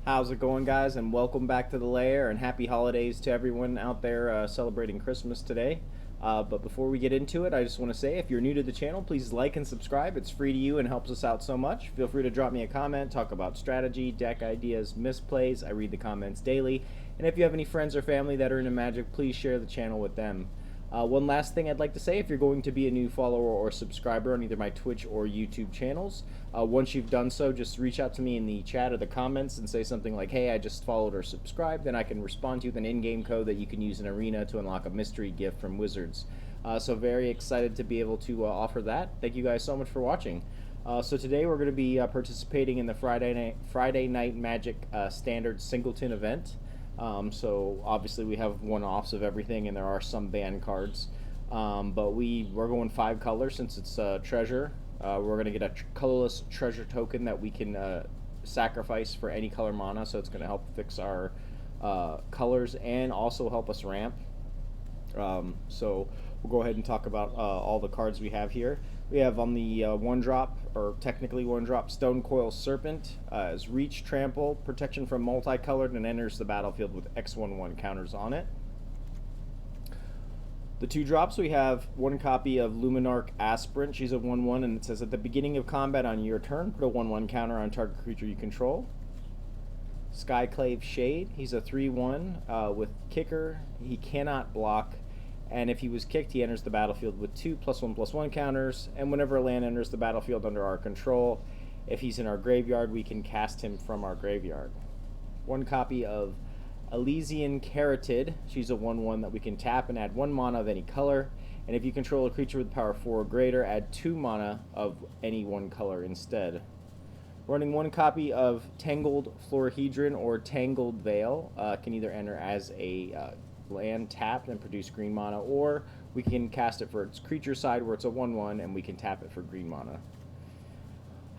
How's it going, guys? And welcome back to the LAIR, and happy holidays to everyone out there celebrating Christmas today. But before we get into it, I just want to say if you're new to the channel, please like and subscribe. It's free to you and helps us out so much. Feel free to drop me a comment, talk about strategy, deck ideas, misplays. I read the comments daily. And if you have any friends or family that are into Magic, please share the channel with them. One last thing I'd like to say, if you're going to be a new follower or subscriber on either my Twitch or YouTube channels, once you've done so, just reach out to me in the chat or the comments and say something like, hey, I just followed or subscribed, then I can respond to you with an in-game code that you can use in Arena to unlock a mystery gift from Wizards. So very excited to be able to offer that. Thank you guys so much for watching. So today we're going to be participating in the Friday Night Magic Standard Singleton event. So obviously we have one-offs of everything, and there are some banned cards. But we're going 5 colors since it's treasure. We're going to get a colorless treasure token that we can sacrifice for any color mana, so it's going to help fix our colors and also help us ramp. So we'll go ahead and talk about all the cards we have here. We have on the 1-drop, or technically 1-drop, Stonecoil Serpent as Reach, Trample, protection from multicolored, and enters the battlefield with X/1/1 counters on it. The 2-drops, we have 1 copy of Luminarch Aspirant. She's a 1/1, and it says at the beginning of combat on your turn, put a 1/1 counter on target creature you control. Skyclave Shade, he's a 3/1 with Kicker. He cannot block, and if he was kicked, he enters the battlefield with 2 +1/+1 counters, and whenever a land enters the battlefield under our control, if he's in our graveyard, we can cast him from our graveyard. 1 copy of Elysian Caryatid. She's a 1/1 that we can tap and add 1 mana of any color, and if you control a creature with power 4 or greater, add 2 mana of any 1 color instead. Running 1 copy of Tangled Florahedron or Tangled Veil. Can either enter as a land tapped and produce green mana, or we can cast it for its creature side where it's a 1/1 and we can tap it for green mana.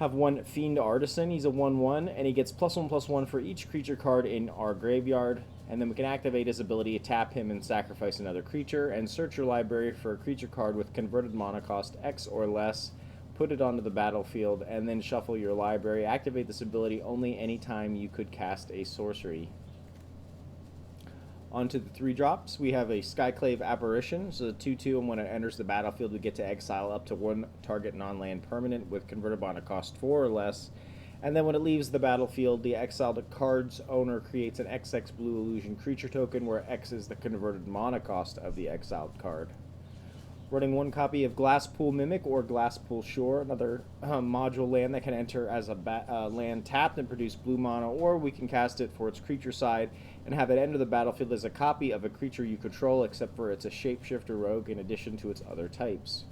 Have 1 Fiend Artisan. He's a 1/1 and he gets +1/+1 for each creature card in our graveyard, and then we can activate his ability to tap him and sacrifice another creature, and search your library for a creature card with converted mana cost X or less, put it onto the battlefield, and then shuffle your library. Activate this ability only anytime you could cast a sorcery. Onto the 3-drops, we have a Skyclave Apparition. So 2/2, and when it enters the battlefield, we get to exile up to 1 target non-land permanent with converted mana cost 4 or less. And then when it leaves the battlefield, the exiled card's owner creates an XX blue illusion creature token, where X is the converted mana cost of the exiled card. Running 1 copy of Glasspool Mimic or Glasspool Shore, another module land that can enter as a land tapped and produce blue mana, or we can cast it for its creature side and have it enter the battlefield as a copy of a creature you control, except for it's a shapeshifter rogue in addition to its other types.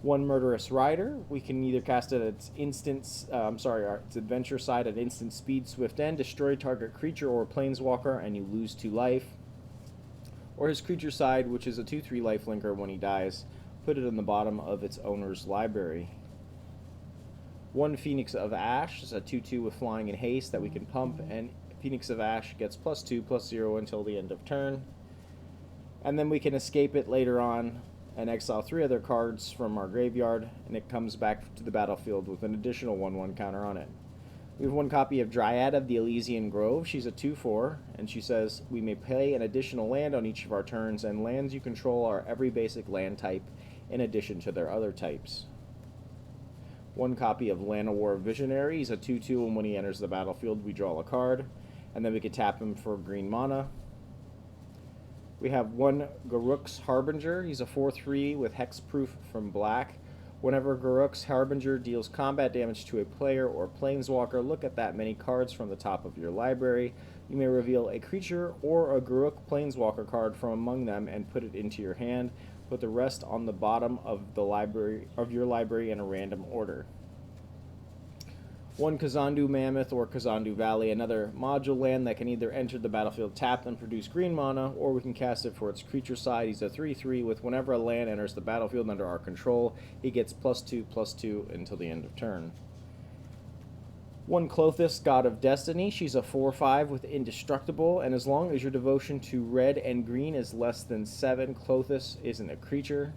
1 Murderous Rider, we can either cast it at its its adventure side at instant speed, swift end, destroy target creature or planeswalker, and you lose 2 life. Or his creature side, which is a 2/3 lifelinker. When he dies, put it in the bottom of its owner's library. 1 Phoenix of Ash is a 2/2 with flying and haste that we can pump, and Phoenix of Ash gets +2/+0 until the end of turn. And then we can escape it later on and exile 3 other cards from our graveyard, and it comes back to the battlefield with an additional 1/1 counter on it. We have 1 copy of Dryad of the Elysian Grove. She's a 2/4, and she says we may play an additional land on each of our turns, and lands you control are every basic land type in addition to their other types. 1 copy of Llanowar Visionary. He's a 2/2, and when he enters the battlefield, we draw a card, and then we can tap him for green mana. We have 1 Garruk's Harbinger. He's a 4/3 with hexproof from black. Whenever Garruk's Harbinger deals combat damage to a player or planeswalker, look at that many cards from the top of your library. You may reveal a creature or a Garruk planeswalker card from among them and put it into your hand. Put the rest on the bottom of your library in a random order. 1 Kazandu Mammoth or Kazandu Valley, another module land that can either enter the battlefield tapped and produce green mana, or we can cast it for its creature side. He's a 3/3 with whenever a land enters the battlefield under our control, he gets +2/+2 until the end of turn. 1 Klothys, God of Destiny. She's a 4/5 with Indestructible, and as long as your devotion to red and green is less than 7, Klothys isn't a creature.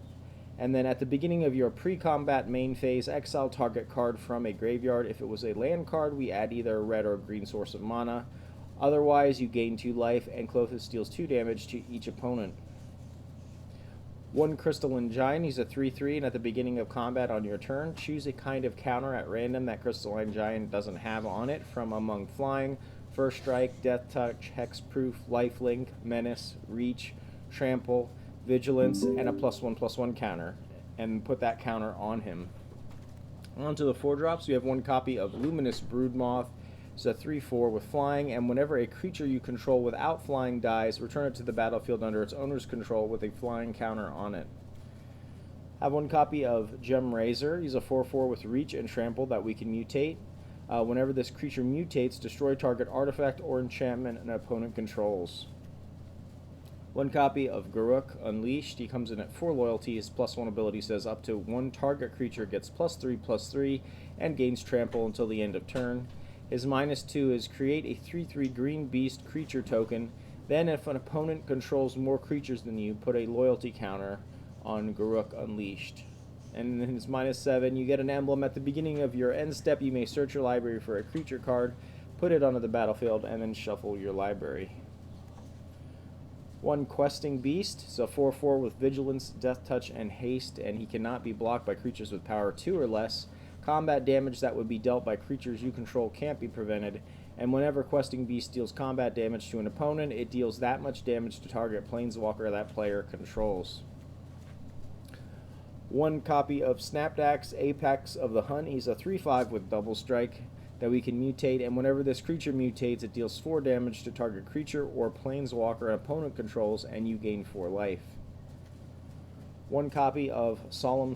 And then at the beginning of your pre-combat main phase, exile target card from a graveyard. If it was a land card, we add either a red or green source of mana. Otherwise, you gain 2 life, and Klothys deals 2 damage to each opponent. 1 Crystalline Giant, he's a 3/3, and at the beginning of combat on your turn, choose a kind of counter at random that Crystalline Giant doesn't have on it from among flying, First Strike, Death Touch, Hexproof, Lifelink, Menace, Reach, Trample, Vigilance, and a +1/+1 counter, and put that counter on him. On to the 4-drops, we have 1 copy of Luminous Broodmoth. It's a 3/4 with flying, and whenever a creature you control without flying dies, return it to the battlefield under its owner's control with a flying counter on it. Have 1 copy of Gem Razor. He's a 4/4 with reach and trample that we can mutate. Whenever this creature mutates, destroy target artifact or enchantment an opponent controls. 1 copy of Gargaroth Unleashed. He comes in at 4 loyalty. His +1 ability says up to 1 target creature gets +3/+3 and gains trample until the end of turn. His -2 is create a 3/3 green beast creature token. Then if an opponent controls more creatures than you, put a loyalty counter on Gargaroth Unleashed. And in his -7, you get an emblem. At the beginning of your end step, you may search your library for a creature card, put it onto the battlefield, and then shuffle your library. 1 Questing Beast. It's a 4/4 with Vigilance, Death Touch, and Haste, and he cannot be blocked by creatures with power 2 or less. Combat damage that would be dealt by creatures you control can't be prevented, and whenever Questing Beast deals combat damage to an opponent, it deals that much damage to target planeswalker that player controls. 1 copy of Snapdax, Apex of the Hunt. He's a 3/5 with Double Strike that we can mutate, and whenever this creature mutates, it deals 4 damage to target creature or planeswalker an opponent controls, and you gain 4 life. 1 copy of Solemn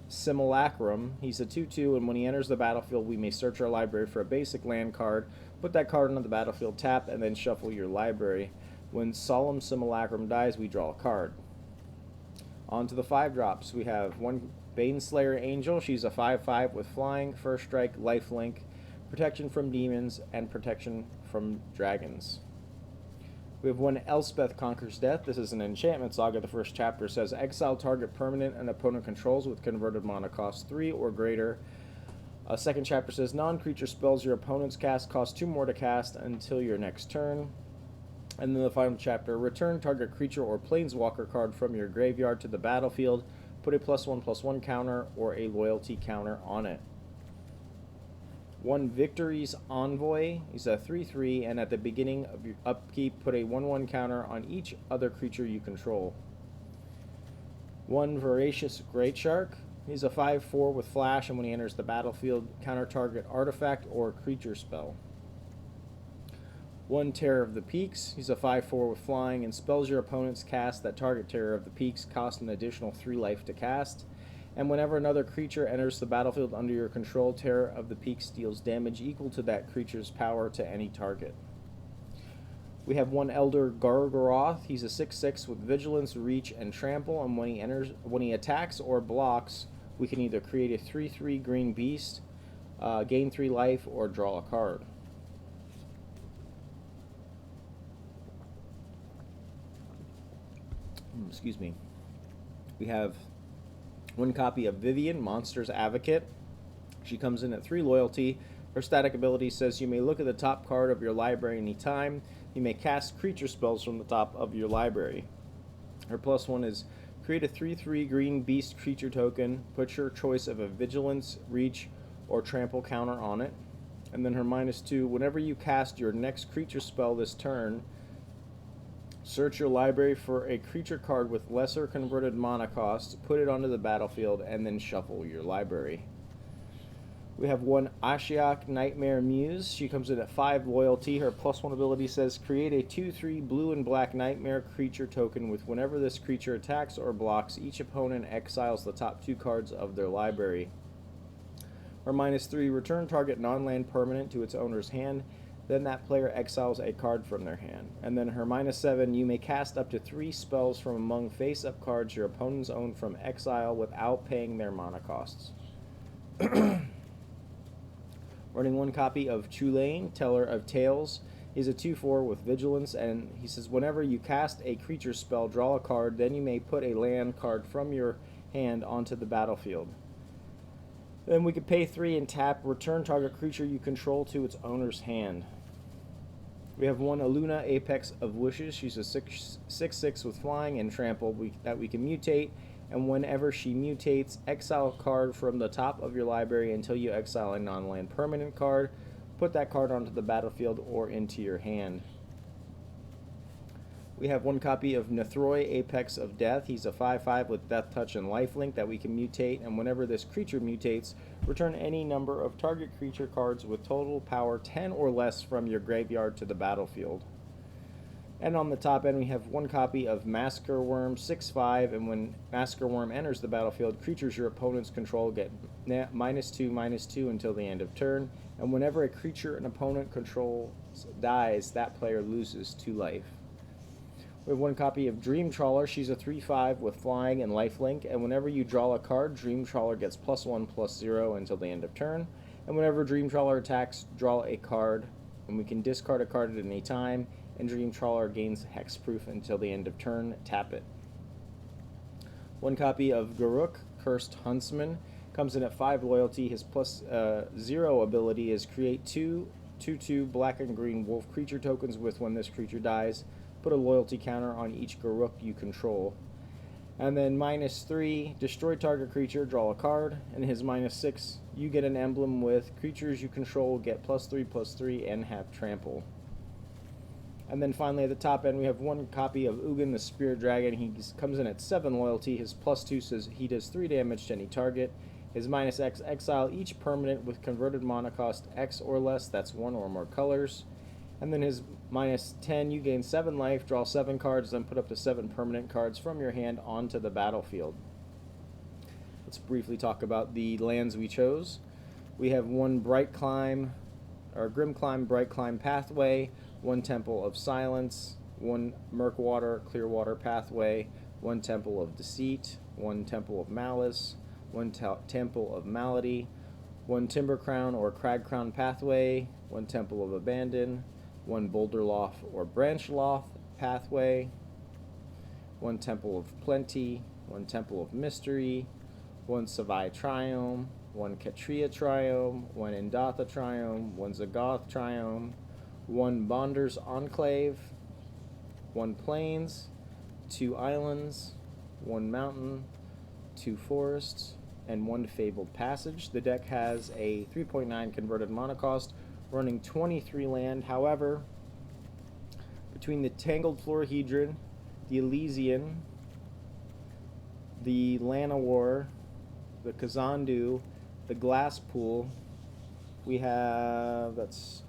Simulacrum. He's a 2/2, and when he enters the battlefield, we may search our library for a basic land card, put that card onto the battlefield, tap, and then shuffle your library. When Solemn Simulacrum dies, we draw a card. On to the 5-drops. We have 1 Baneslayer Angel. She's a 5/5 with flying, First Strike, Lifelink, protection from demons, and protection from dragons. We have 1 Elspeth Conquers Death. This is an enchantment saga. The first chapter says exile target permanent an opponent controls with converted mana cost 3 or greater. Second chapter says non-creature spells your opponents cast cost 2 more to cast until your next turn. And then the final chapter, return target creature or planeswalker card from your graveyard to the battlefield. Put a +1/+1 counter or a loyalty counter on it. 1 Victory's Envoy. He's a 3/3, and at the beginning of your upkeep, put a 1/1 counter on each other creature you control. 1 Voracious Greatshark. He's a 5/4 with flash, and when he enters the battlefield, counter target artifact or creature spell. 1 Terror of the Peaks. He's a 5/4 with flying, and spells your opponents cast that target Terror of the Peaks cost an additional 3 life to cast. And whenever another creature enters the battlefield under your control, Terror of the Peaks deals damage equal to that creature's power to any target. We have 1 Elder Gargaroth. He's a 6/6 with Vigilance, Reach, and Trample, and when he attacks or blocks, we can either create a 3/3 green beast, gain 3 life, or draw a card. Excuse me. We have 1 copy of Vivian, Monster's Advocate. She comes in at 3 loyalty. Her static ability says you may look at the top card of your library anytime. You may cast creature spells from the top of your library. Her +1 is create a 3/3 green beast creature token. Put your choice of a Vigilance, Reach, or Trample counter on it. And then her -2, whenever you cast your next creature spell this turn, search your library for a creature card with lesser converted mana cost, put it onto the battlefield, and then shuffle your library. We have 1 Ashiok Nightmare Muse. She comes in at 5 loyalty. Her +1 ability says create a 2/3 blue and black nightmare creature token with whenever this creature attacks or blocks, each opponent exiles the top 2 cards of their library. Her -3, return target non-land permanent to its owner's hand. Then that player exiles a card from their hand. And then her -7, you may cast up to 3 spells from among face-up cards your opponents own from exile without paying their mana costs. Running 1 copy of Chulane, Teller of Tales. He's a 2/4 with Vigilance, and he says whenever you cast a creature spell, draw a card, then you may put a land card from your hand onto the battlefield. Then we could pay 3 and tap, return target creature you control to its owner's hand. We have one Illuna, Apex of Wishes. She's a 6/6 with flying and trample that we can mutate, and whenever she mutates, exile a card from the top of your library until you exile a non-land permanent card. Put that card onto the battlefield or into your hand. We have one copy of Nethroi, Apex of Death. He's a 5/5 with Death Touch and Lifelink that we can mutate, and whenever this creature mutates, return any number of target creature cards with total power 10 or less from your graveyard to the battlefield. And on the top end, we have one copy of Massacre Wurm, 6/5, and when Massacre Wurm enters the battlefield, creatures your opponents control get -2/-2 until the end of turn, and whenever a creature an opponent controls dies, that player loses 2 life. We have one copy of Dream Trawler. She's a 3/5 with flying and lifelink, and whenever you draw a card, Dream Trawler gets +1/+0 until the end of turn. And whenever Dream Trawler attacks, draw a card, and we can discard a card at any time, and Dream Trawler gains hexproof until the end of turn. Tap it. One copy of Garuk, Cursed Huntsman, comes in at 5 loyalty. His +0 ability is create 2/2 black and green wolf creature tokens with when this creature dies. Put a loyalty counter on each Garuk you control. And then -3, destroy target creature, draw a card, and his -6, you get an emblem with creatures you control get +3/+3 and have trample. And then finally at the top end we have one copy of Ugin the Spirit Dragon. He comes in at 7 loyalty. His +2 says he does 3 damage to any target. His -X, exile each permanent with converted mana cost X or less, that's 1 or more colors. And then his -10, you gain 7 life, draw 7 cards, then put up to 7 permanent cards from your hand onto the battlefield. Let's briefly talk about the lands we chose. We have one Grim Climb, Bright Climb Pathway, one Temple of Silence, one Murkwater, Clearwater Pathway, one Temple of Deceit, one Temple of Malice, one Temple of Malady, one Timber Crown or Crag Crown Pathway, one Temple of Abandon, one Boulderloft or Branchloft Pathway, one Temple of Plenty, one Temple of Mystery, one Savai Triome, one Katria Triome, one Indatha Triome, one Zagoth Triome, one Bonder's Enclave, one Plains, 2 Islands, one Mountain, 2 Forests, and one Fabled Passage. The deck has a 3.9 converted mana cost, running 23 land. However, between the Tangled Florahedron, the Elysian, the Llanowar, the Kazandu, the Glasspool, we have, that's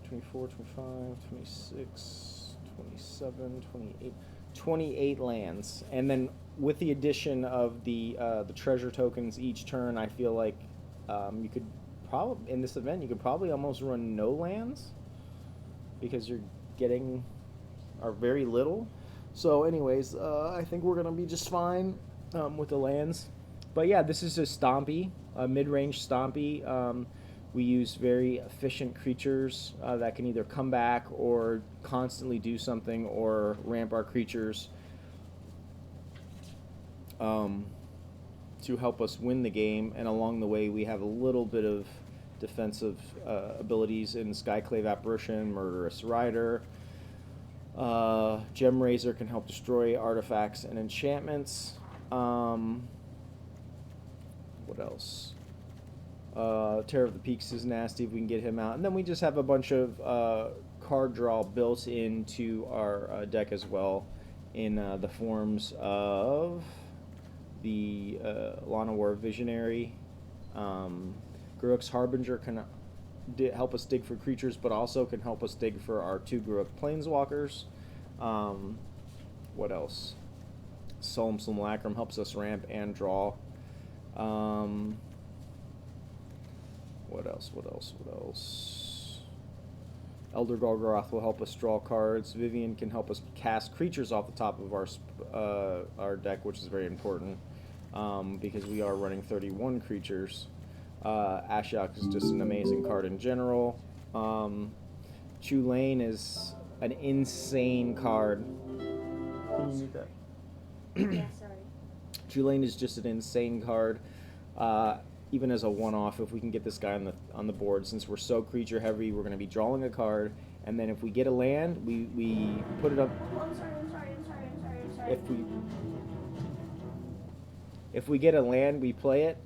24, 25, 26, 27, 28, 28 lands. And then with the addition of the treasure tokens each turn, I feel like you could probably, in this event, you could probably almost run no lands because you're getting very little. So anyways, I think we're going to be just fine with the lands. But yeah, this is a Stompy, a mid-range Stompy. We use very efficient creatures that can either come back or constantly do something or ramp our creatures to help us win the game. And along the way, we have a little bit of defensive abilities in Skyclave Apparition, Murderous Rider. Gem Razor can help destroy artifacts and enchantments. What else? Terror of the Peaks is nasty if we can get him out. And then we just have a bunch of card draw built into our deck as well in the forms of the Llanowar Visionary. Garuk's Harbinger can help us dig for creatures, but also can help us dig for our 2 Garuk Planeswalkers. What else? Solemn Simulacrum helps us ramp and draw. What else? Elder Gargaroth will help us draw cards. Vivian can help us cast creatures off the top of our deck, which is very important because we are running 31 creatures. Ashiok is just an amazing card in general. Chulane is an insane card. Can you mute that? Yeah, sorry. Chulane is just an insane card. Even as a one-off, if we can get this guy on the board, since we're so creature heavy, we're going to be drawing a card, and then if we get a land, we put it up. Oh, I'm sorry. If we get a land, we play it,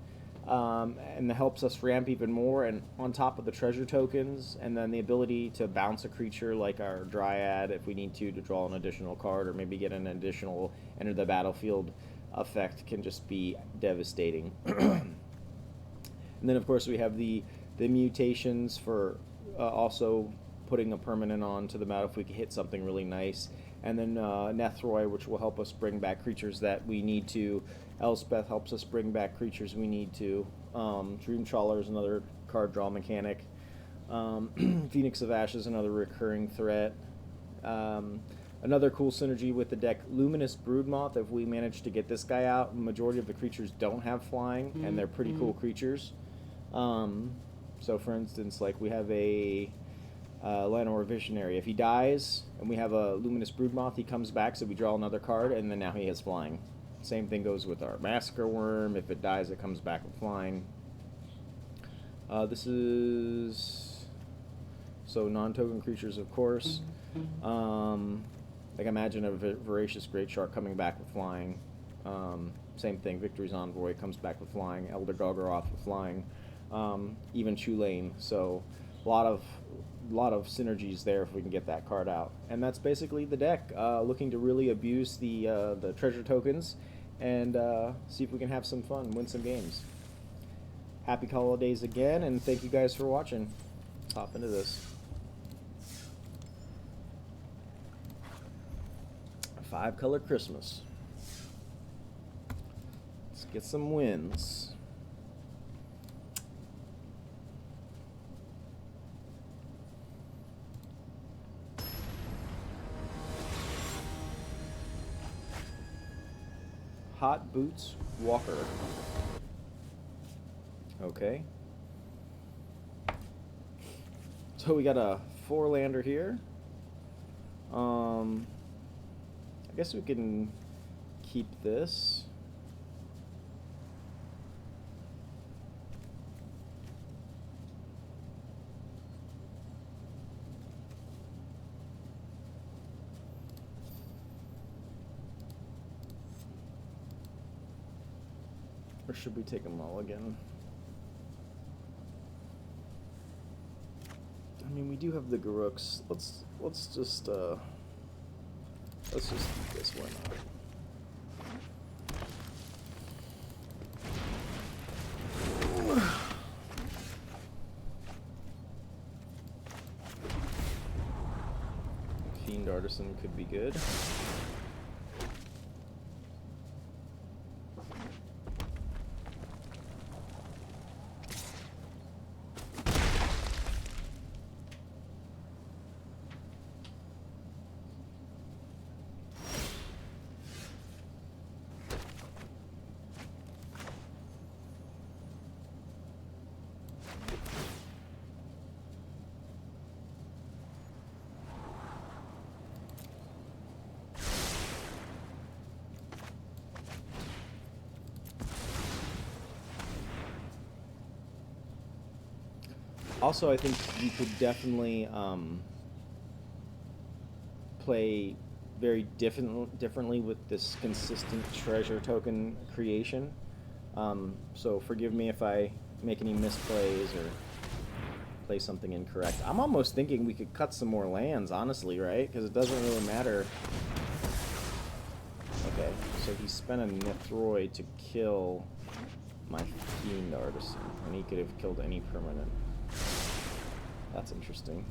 and that helps us ramp even more. And on top of the treasure tokens, and then the ability to bounce a creature like our Dryad if we need to draw an additional card, or maybe get an additional enter the battlefield effect, can just be devastating. And then, of course, we have the mutations for also putting a permanent on to the map if we can hit something really nice. And then Nethroi, which will help us bring back creatures that we need to. Elspeth helps us bring back creatures we need to. Dream Trawler is another card draw mechanic. Phoenix of Ash is another recurring threat. Another cool synergy with the deck, Luminous Broodmoth. If we manage to get this guy out, the majority of the creatures don't have flying, and they're pretty cool creatures. So, for instance, like we have a Llanowar Visionary. If he dies and we have a Luminous Broodmoth, he comes back, so we draw another card, and then now he has flying. Same thing goes with our Massacre Wurm. If it dies, it comes back with flying. This is... so non-token creatures, of course. Like imagine a Voracious Greatshark coming back with flying. Same thing, Victory's Envoy comes back with flying. Elder Gargaroth with flying. Even Chulane. So a lot of synergies there if we can get that card out. And that's basically the deck. Looking to really abuse the treasure tokens and see if we can have some fun, win some games. Happy holidays again, and thank you guys for watching. Let's hop into this. 5-color Christmas. Let's get some wins. Hot Boots Walker. Okay. So we got a 4-lander here. I guess we can keep this. Or should we take them all again? I mean, we do have the Garuks. Let's just keep this one up. Fiend Artisan could be good. Also, I think you could definitely play very differently with this consistent treasure token creation. So forgive me if I make any misplays or play something incorrect. I'm almost thinking we could cut some more lands, honestly, right? Because it doesn't really matter. Okay, so he spent a Nethroi to kill my Fiend Artisan, and he could have killed any permanent. That's interesting.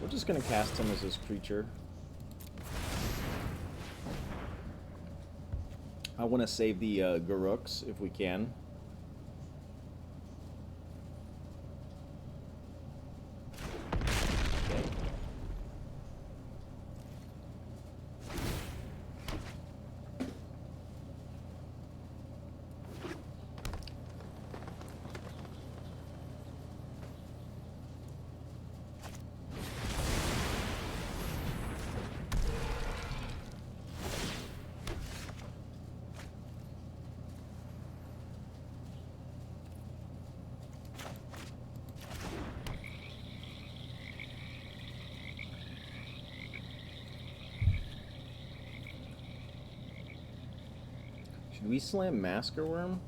We're just going to cast him as his creature. I want to save the Garuks if we can. Should we slam Massacre Wurm?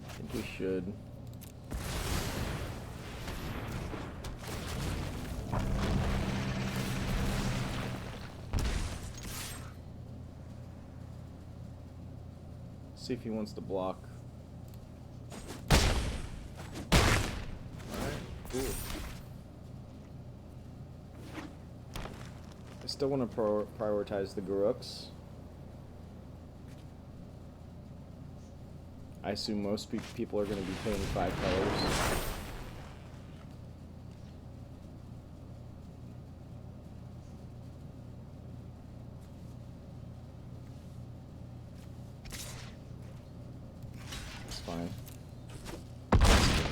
I think we should. See if he wants to block. Alright, cool. I still want to prioritize the Garuks. I assume most people are going to be paying 5 colors. Fine.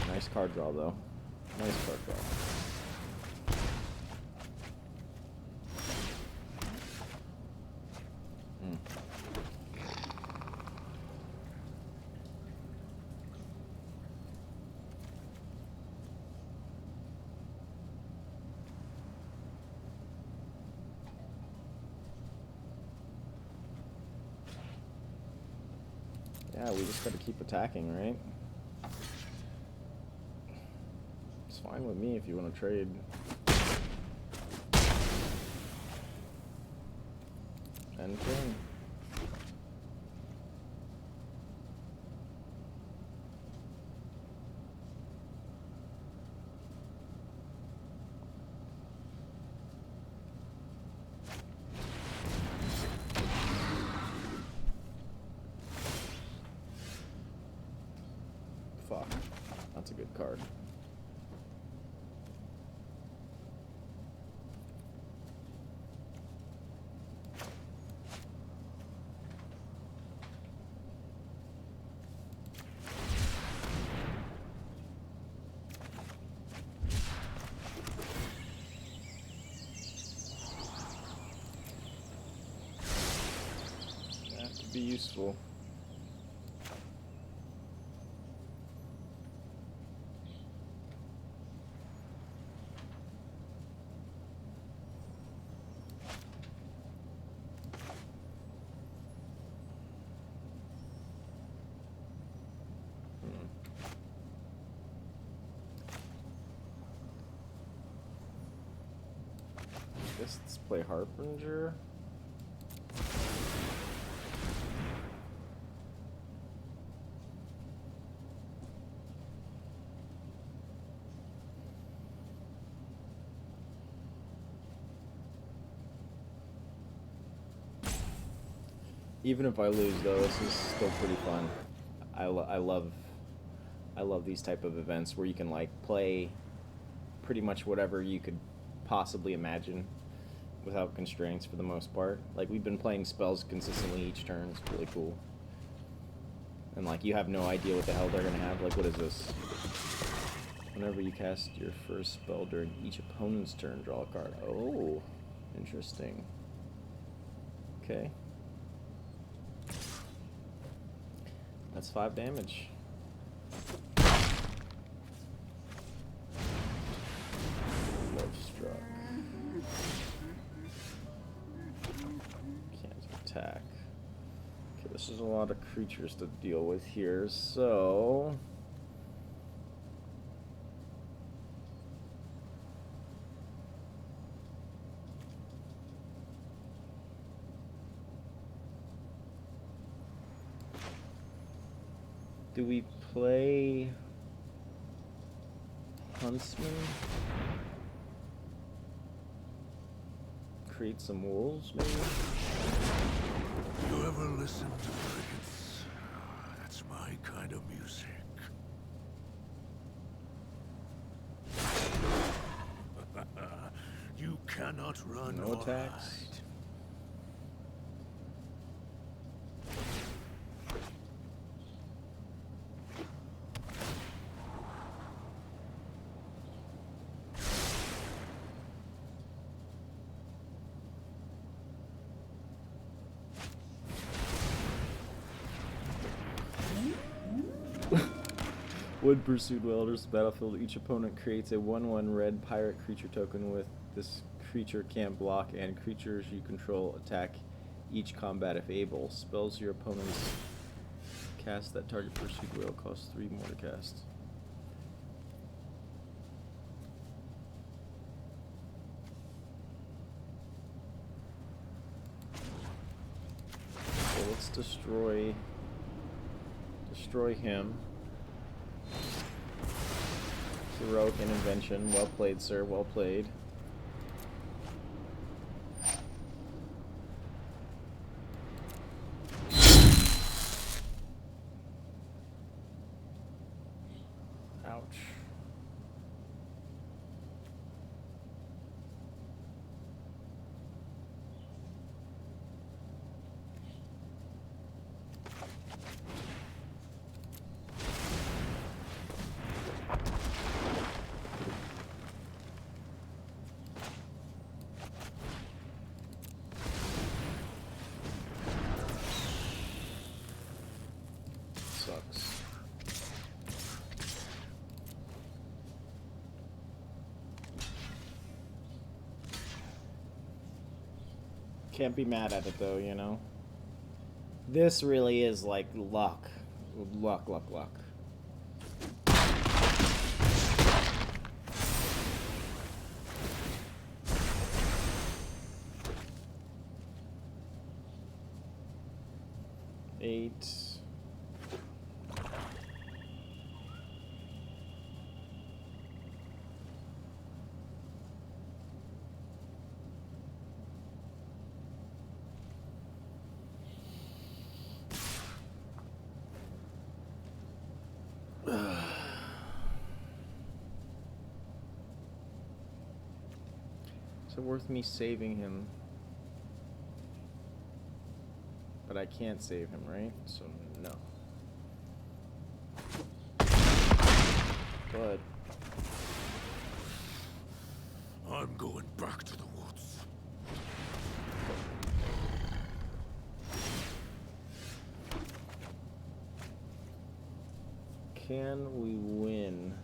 Nice card draw, though. Nice card draw. Yeah, we just gotta keep attacking, right? It's fine with me if you want to trade. And king. Fuck. That's a good card. That could be useful. Let's play Harbinger. Even if I lose, though, this is still pretty fun. I love these type of events where you can like play pretty much whatever you could possibly imagine without constraints for the most part. Like, we've been playing spells consistently each turn. It's really cool. And like, you have no idea what the hell they're gonna have. Like, what is this? Whenever you cast your first spell during each opponent's turn, draw a card. Oh, interesting. Okay. That's 5 damage. Love struck. Can't attack. Okay, this is a lot of creatures to deal with here, so... Do we play Huntsman? Create some wolves, maybe? You ever listen to crickets? That's my kind of music. You cannot run. No attacks. When pursued while enters the battlefield, each opponent creates a 1/1 red pirate creature token with this creature can't block, and creatures you control attack each combat if able. Spells your opponents cast that target pursued whale costs 3 more to cast. So let's destroy him. Heroic intervention. Well played, sir. Well played. Ouch. Sucks. Can't be mad at it though, you know? This really is like luck. Luck. 8. Is it worth me saving him? But I can't save him, right? So, no. But I'm going back to the woods. can we win?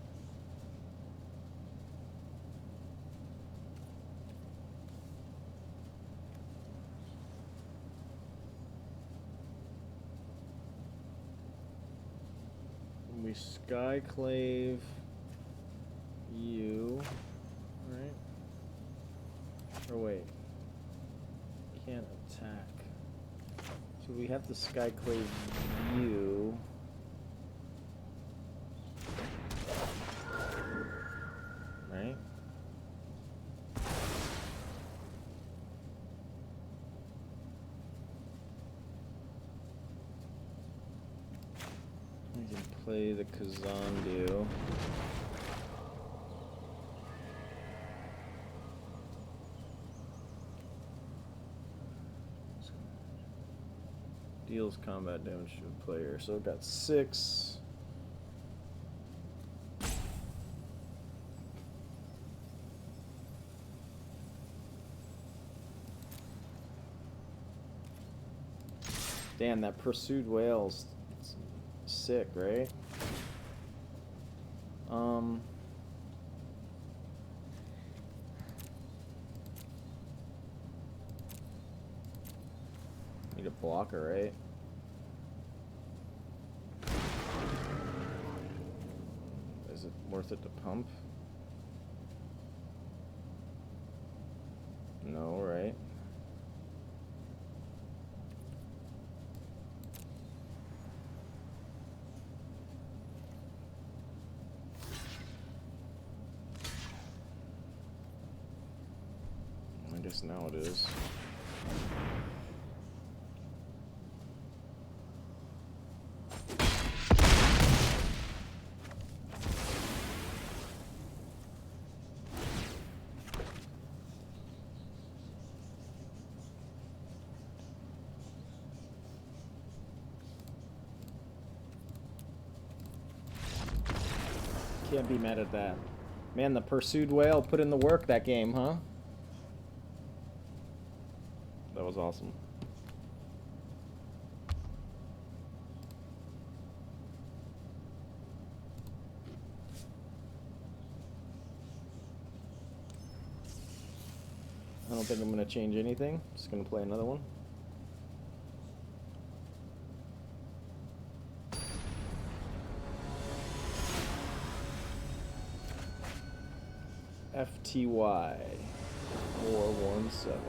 We Skyclave you, right? Or wait, can't attack. So we have to Skyclave you. Right? We can play the Kazandu. Deals combat damage to a player. So I've got 6. Damn, that pursued whale's sick, right? Need a blocker, right? Is it worth it to pump? No, right? least now it is. Can't be mad at that. Man, the pursued whale put in the work that game, huh? That was awesome. I don't think I'm going to change anything. Just going to play another one. FTY 417.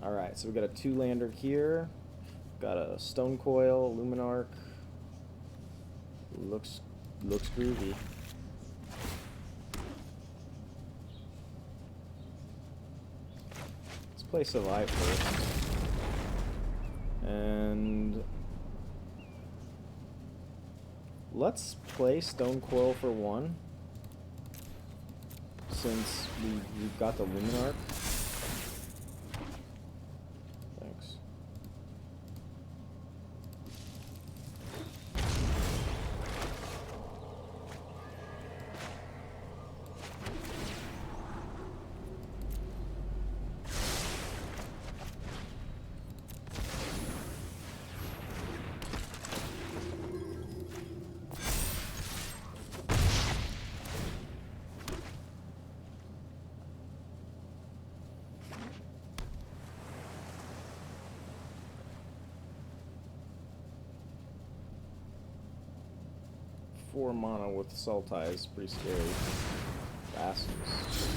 Alright, so we got a 2-lander here. Got a Stone Coil, Luminarch. Looks groovy. Let's play Survive first. And let's play Stone Coil for 1. Since we've got the Luminarch. Thanks. Four mana with Sultai is pretty scary. Bastards.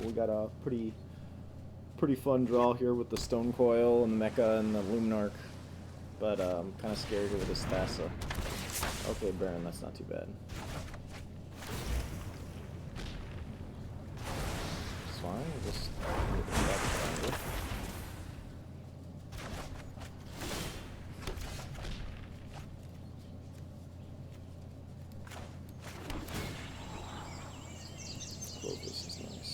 We got a pretty fun draw here with the Stone Coil and the Mecha and the Luminarch, but I'm kind of scared here with this Thassa. Okay, Baron, that's not too bad. It's fine. We'll just come back to it. Klothys is nice.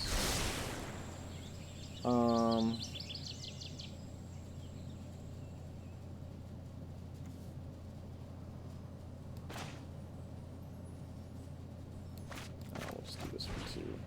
We'll just do this one too.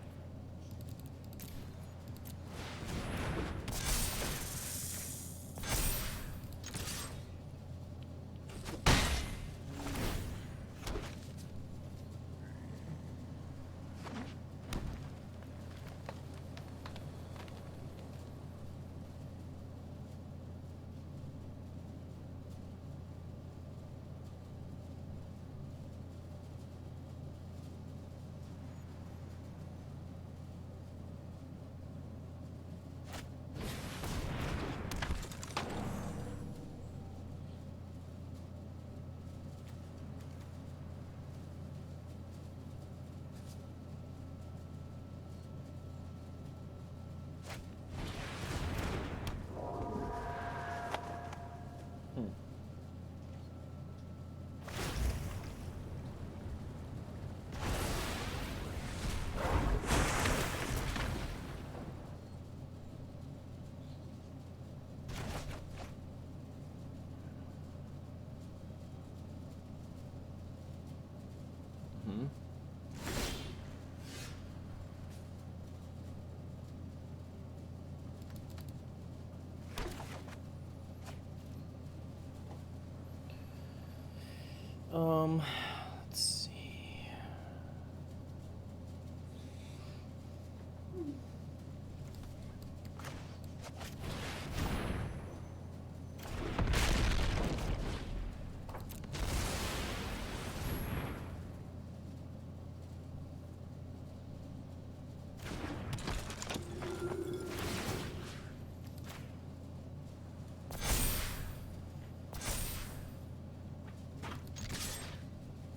Let's see.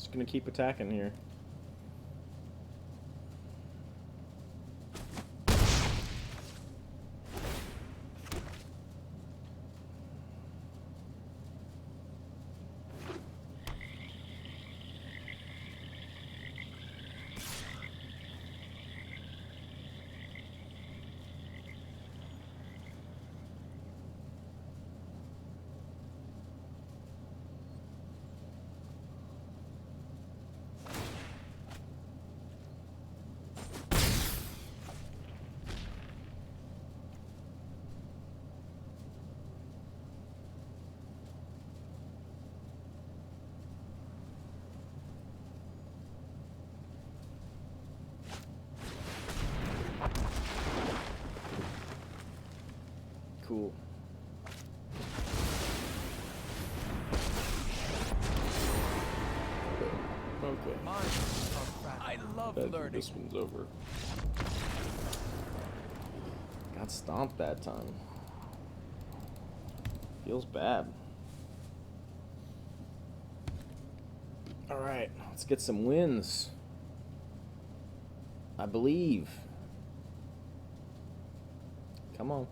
Just gonna keep attacking here. Cool. Okay. I love learning. This one's over. Got stomped that time. Feels bad. Alright, let's get some wins. I believe. Come on.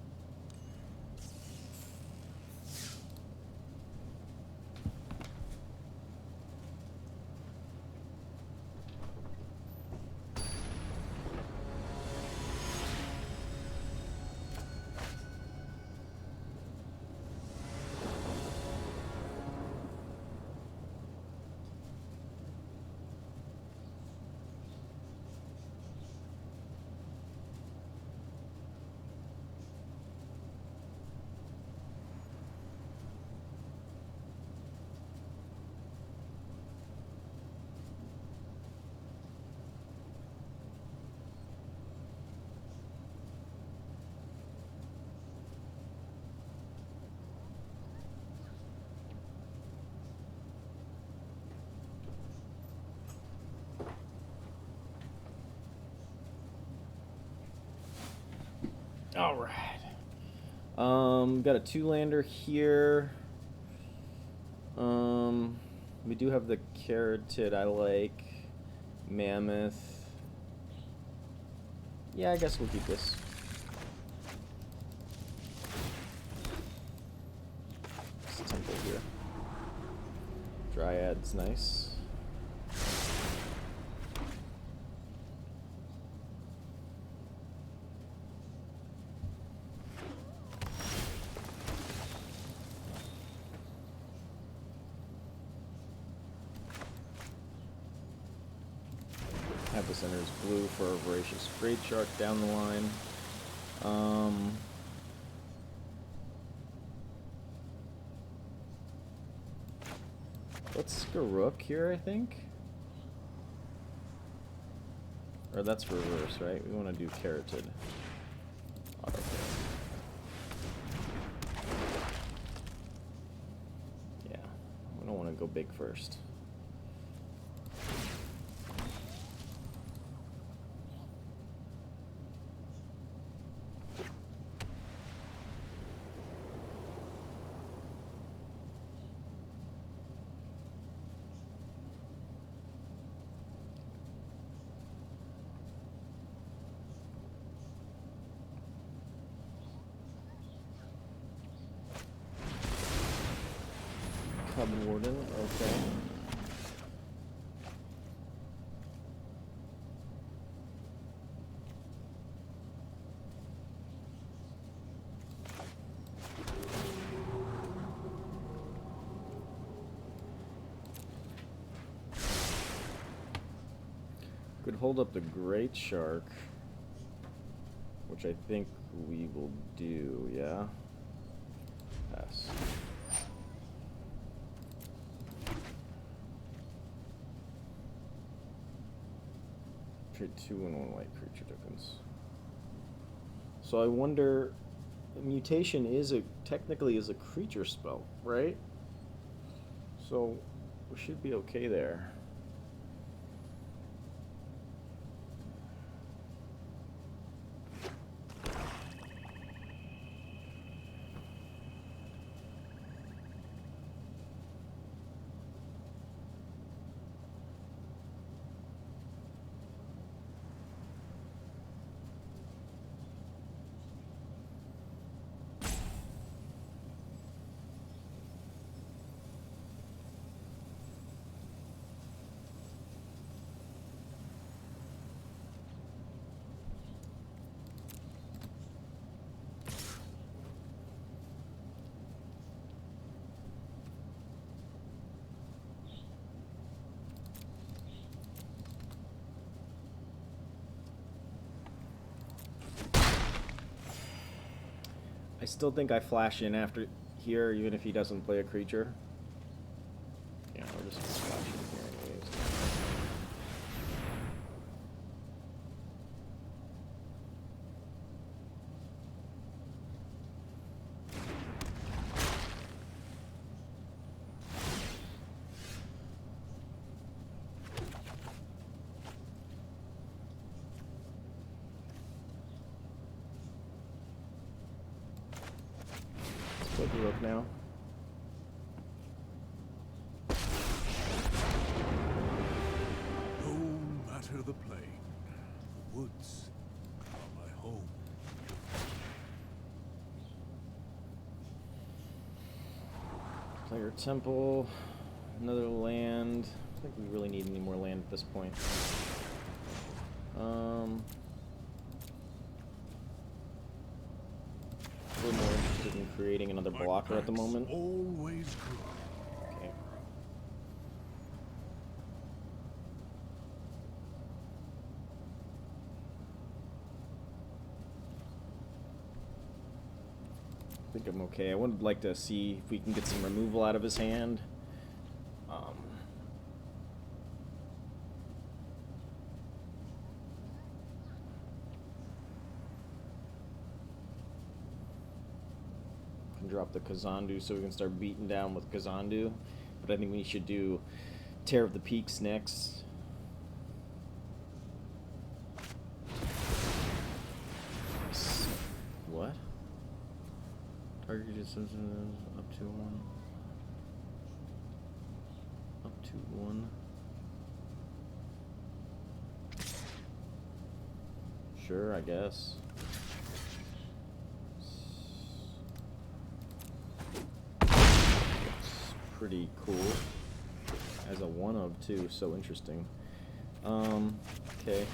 All right. Got a 2-lander here. We do have the Carotid I like. Mammoth. Yeah, I guess we'll keep this. This temple here. Dryad's nice. Have the center's blue for a Voracious Greatshark down the line. Let's Garuk here, I think. Or that's reverse, right? We want to do Carotid. Auto. Yeah, we don't want to go big first. Warden, okay. Could hold up the Greatshark, which I think we will do, yeah? Pass. Trade 2 and 1 white creature tokens. So I wonder, mutation is technically is a creature spell, right? So we should be okay there. still think I flash in after here, even if he doesn't play a creature. Yeah, I'll just flash in here anyways. Let's play the rook now. No matter the plain, the woods are my home. Player Temple, another land. I don't think we really need any more land at this point. We're more interested in creating another blocker at the moment. Always good. Okay. I think I'm okay. I would like to see if we can get some removal out of his hand. Drop the Kazandu so we can start beating down with Kazandu. But I think we should do Tear of the Peaks next. What? Target distance up to 1. Up to 1. Sure, I guess. Pretty cool as a 1 of 2, so interesting. Okay.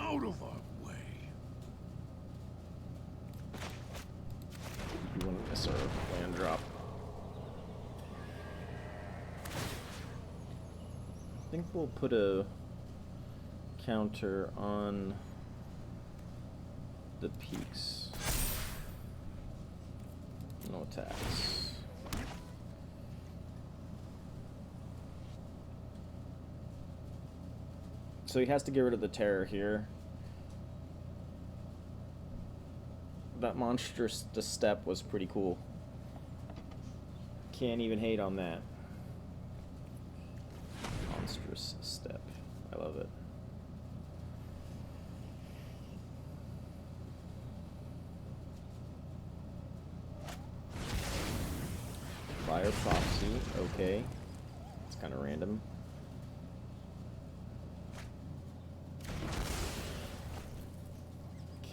Out of our way. You want to miss our land drop. I think we'll put a counter on the peaks. No attacks. So he has to get rid of the terror here. That monstrous step was pretty cool. Can't even hate on that. Monstrous step. I love it. Fire Prophecy. Okay. It's kind of random.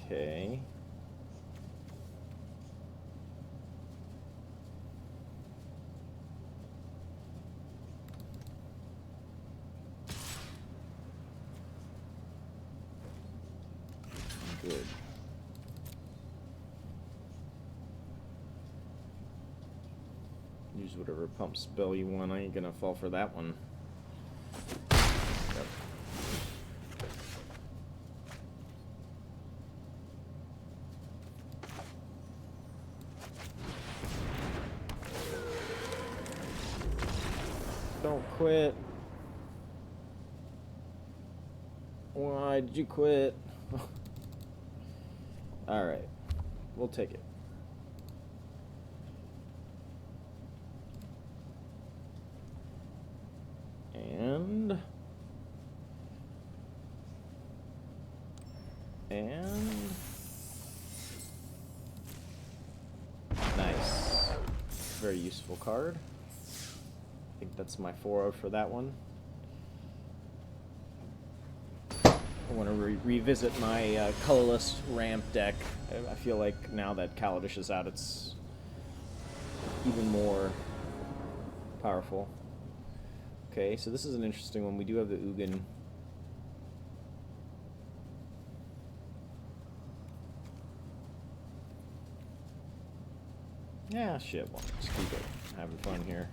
Okay. Good. Use whatever pump spell you want. I ain't gonna fall for that one. Yep. Don't quit. Why did you quit? Alright. We'll take it. And nice. very useful card. I think that's my 4-0 for that one. I want to revisit my colorless ramp deck. I feel like now that Kaladesh is out, it's even more powerful. Okay, so this is an interesting one. We do have the Ugin. Yeah, shit, well, just keep it. Having fun here.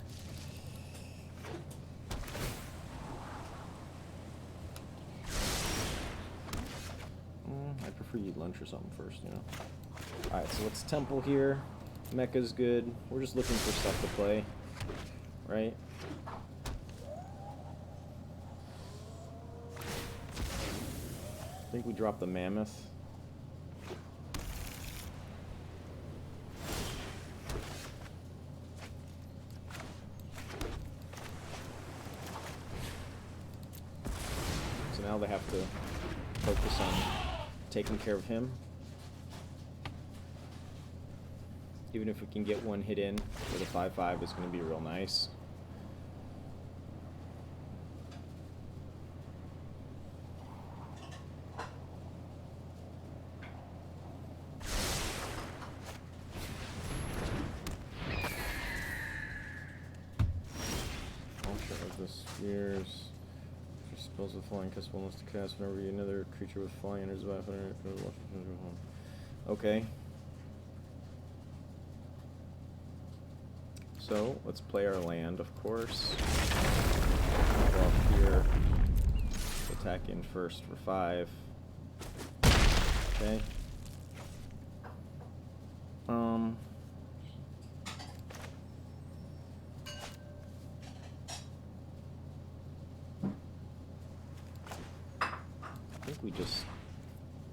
I prefer you eat lunch or something first, you know. Alright, so let's Temple here. Mecha's good. We're just looking for stuff to play. Right? I think we dropped the Mammoth. So now they have to focus on taking care of him. Even if we can get one hit in with a 5/5, it's going to be real nice. Ultra of the Spheres. Spells with flying, cast one less to cast whenever another creature with flying enters the battlefield. Okay. So let's play our land, of course. Go up here. Attack in first for 5. Okay.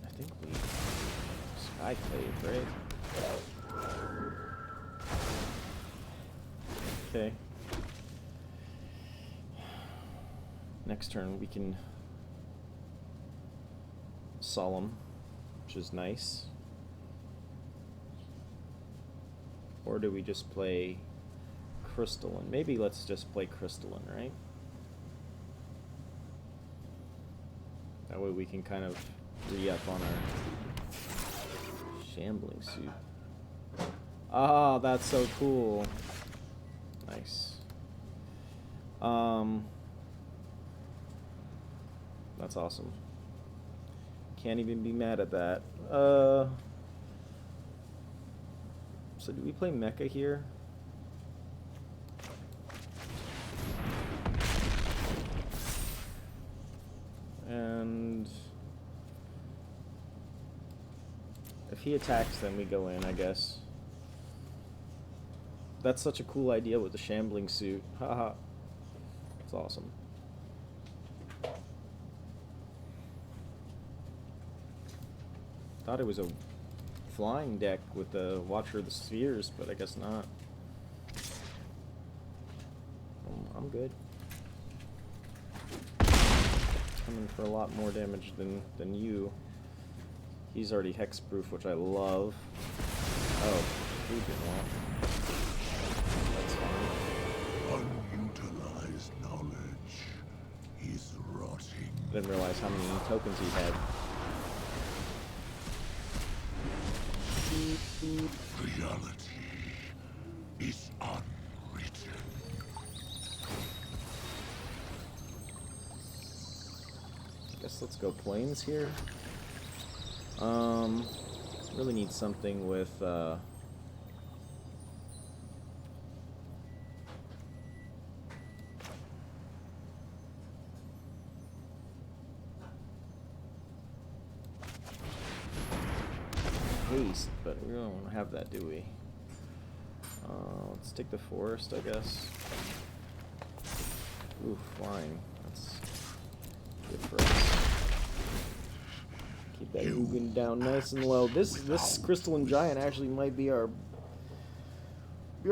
I think we Skyclave, right? Okay. Next turn we can Solemn, which is nice. Or do we just play Crystalline? Maybe let's just play Crystalline, right? That way we can kind of re-up on our Shambling Suit. Ah, that's so cool. Nice. That's awesome. Can't even be mad at that. So do we play Mecha here? And if he attacks, then we go in, I guess. That's such a cool idea with the Shambling Suit. Haha. That's awesome. Thought it was a flying deck with the Watcher of the Spheres, but I guess not. I'm good. Coming for a lot more damage than you. He's already hexproof, which I love. Oh, he didn't want. That's fine. Unutilized knowledge is rotting. Didn't realize how many tokens he had. Reality is unwritten. I guess let's go Plains here. Really need something with haste, but we don't want to have that, do we? Let's take the forest, I guess. Ooh, flying. That's good for us. Keep that Ugin down nice and low. This Crystalline Giant actually might be our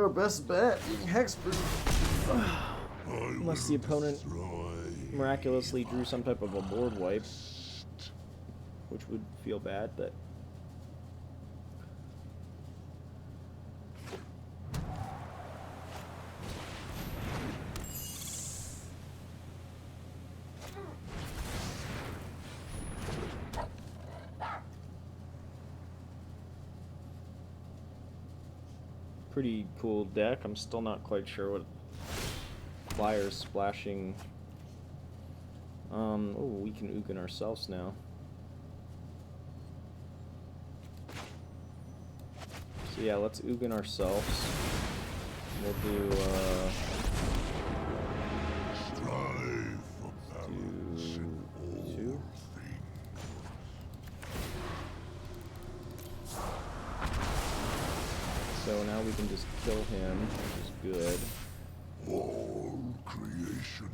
best bet. Hexproof. Unless the opponent miraculously drew some type of a board wipe, which would feel bad, but pretty cool deck. I'm still not quite sure what Flyer's splashing. Oh, we can Ugin ourselves now. So yeah, let's Ugin ourselves. We'll do Strive for balance in all 2. things. So now we can just kill him, which is good. All creation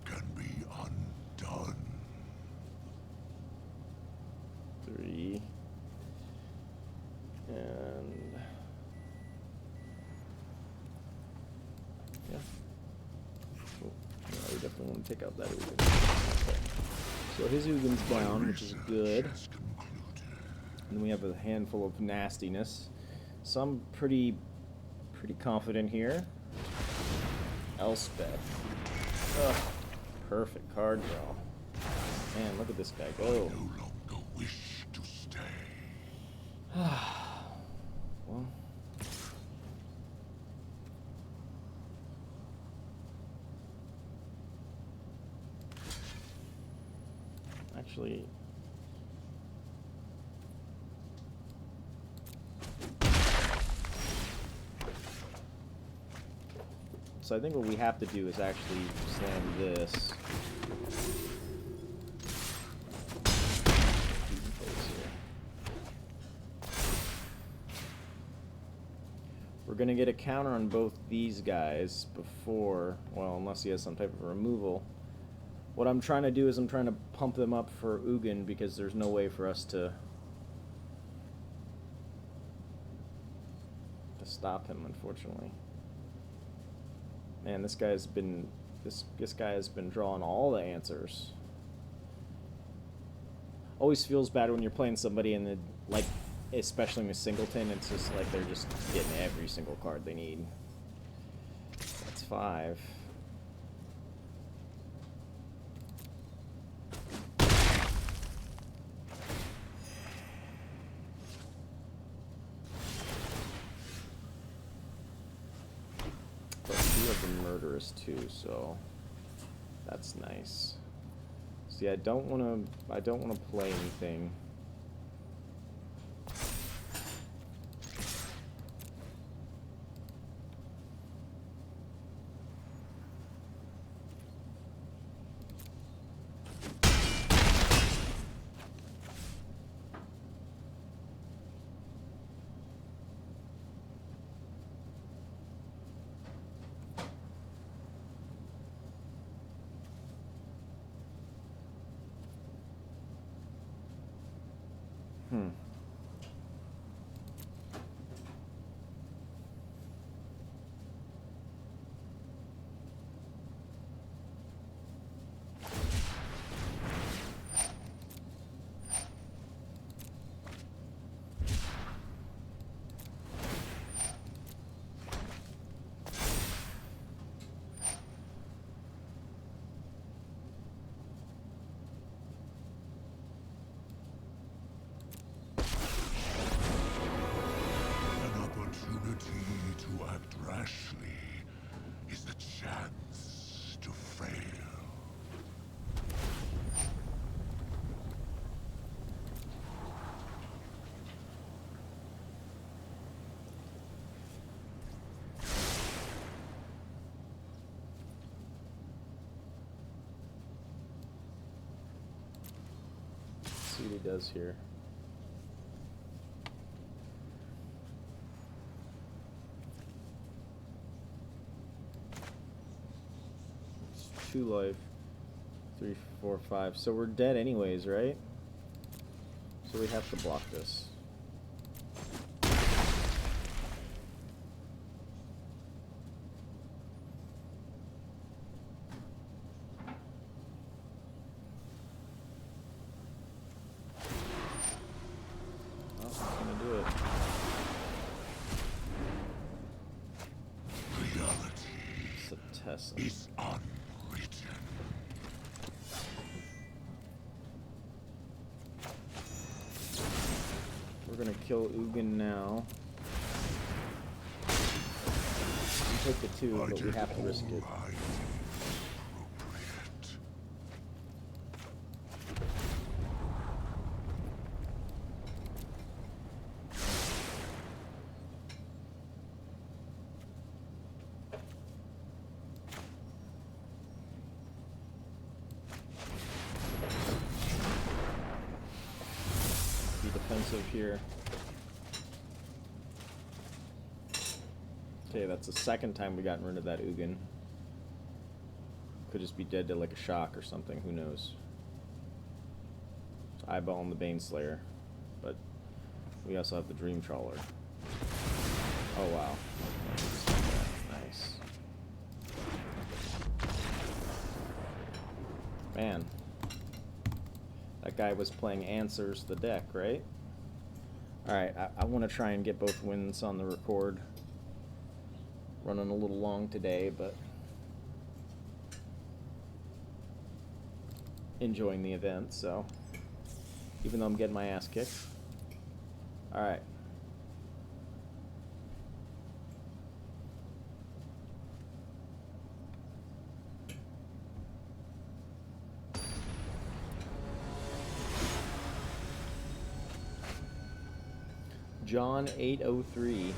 can be undone. 3. And yeah. Oh, yeah, we definitely want to take out that Ugin. Okay. So his Ugin's down, which is good. Has concluded. And then we have a handful of nastiness. So I'm pretty confident here. Elspeth. Ugh. Perfect card draw. Man, look at this guy go. No longer wish to stay. Well. Actually. So I think what we have to do is actually slam this. We're going to get a counter on both these guys before, well, unless he has some type of removal. What I'm trying to do is I'm trying to pump them up for Ugin because there's no way for us to stop him, unfortunately. Man, this guy has been drawing all the answers. Always feels bad when you're playing somebody and like, especially with Singleton, it's just like they're just getting every single card they need. That's 5. But we have the Murderous too, so that's nice. See, I don't want to play anything. To act rashly is the chance to fail. Let's see what he does here. Two life, 3, 4, 5. So we're dead anyways, right? So we have to block this. Well, that's gonna do it. Reality is unwritten. We're gonna kill Ugin now. take the 2, but we have to risk it. Be defensive here. Okay, that's the second time we gotten rid of that Ugin. Could just be dead to like a shock or something, who knows. Eyeballing the Baneslayer, but we also have the Dream Trawler. Oh wow. Nice. Man. That guy was playing Answers the deck, right? Alright, I want to try and get both wins on the record. Running a little long today, but enjoying the event, so even though I'm getting my ass kicked. Alright. John 803.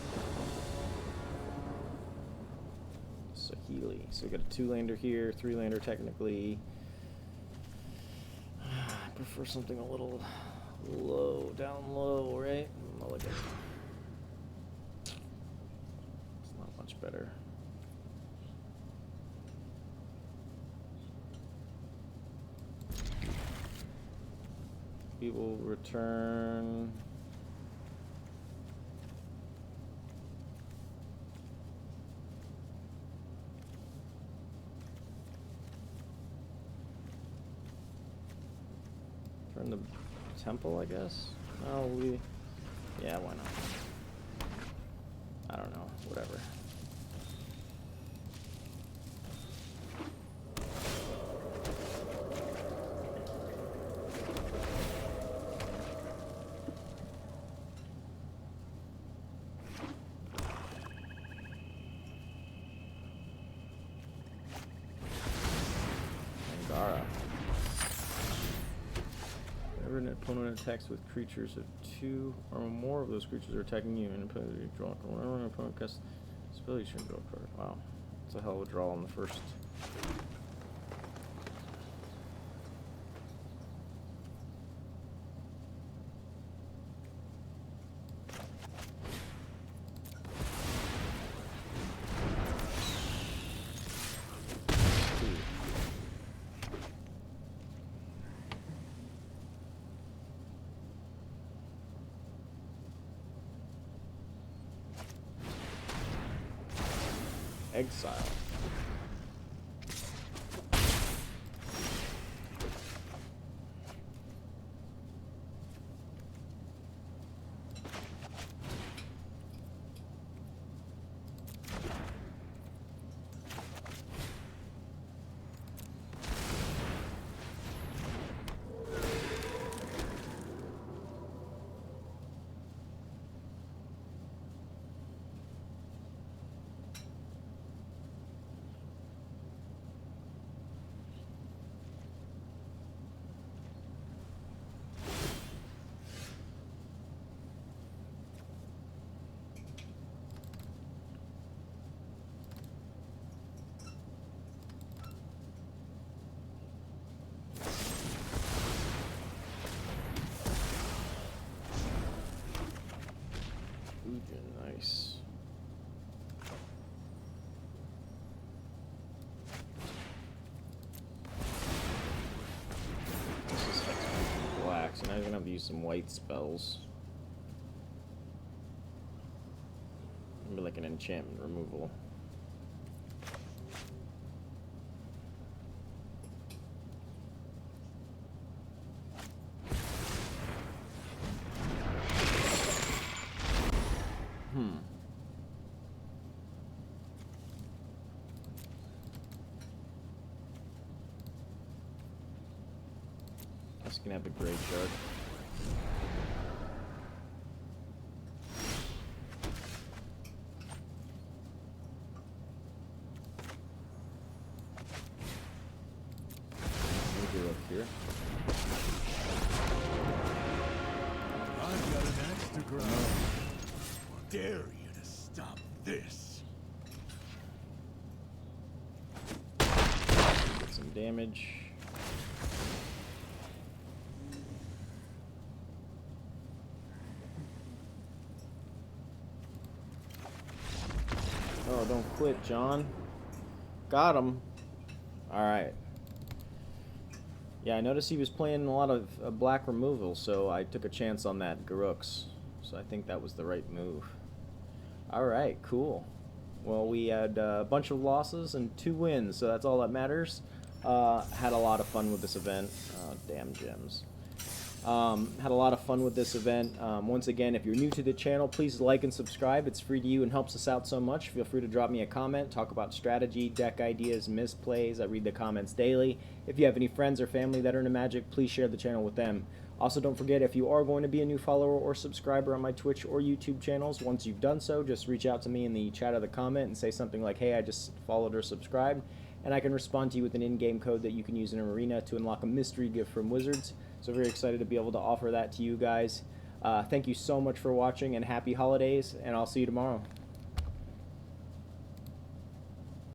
Sahili. So we got a 2-lander here, 3-lander technically. I prefer something a little low, down low, right? Mulligan. It's not much better. We will return. Turn the temple, I guess. Oh, yeah, why not? I don't know. Whatever. An opponent attacks with creatures if 2 or more of those creatures are attacking you, and you draw a card. Whenever an opponent casts spell, you should draw a card. Wow, it's a hell of a draw on the first. Exile. Nice. This is black, so now you're gonna have to use some white spells. Maybe like an enchantment removal. Just gonna have the Greatshark. damage. Oh, don't quit, John. Got him. Alright. Yeah, I noticed he was playing a lot of black removal, so I took a chance on that Garrux. So I think that was the right move. Alright, cool. Well, we had a bunch of losses and 2 wins, so that's all that matters. Had a lot of fun with this event. Oh, damn gems. Had a lot of fun with this event. Once again, if you're new to the channel, please like and subscribe. It's free to you and helps us out so much. Feel free to drop me a comment, talk about strategy, deck ideas, misplays. I read the comments daily. If you have any friends or family that are into Magic, please share the channel with them. Also, don't forget, if you are going to be a new follower or subscriber on my Twitch or YouTube channels, once you've done so, just reach out to me in the chat or the comment and say something like, hey, I just followed or subscribed, and I can respond to you with an in-game code that you can use in an arena to unlock a mystery gift from Wizards. So very excited to be able to offer that to you guys. Thank you so much for watching, and happy holidays, and I'll see you tomorrow.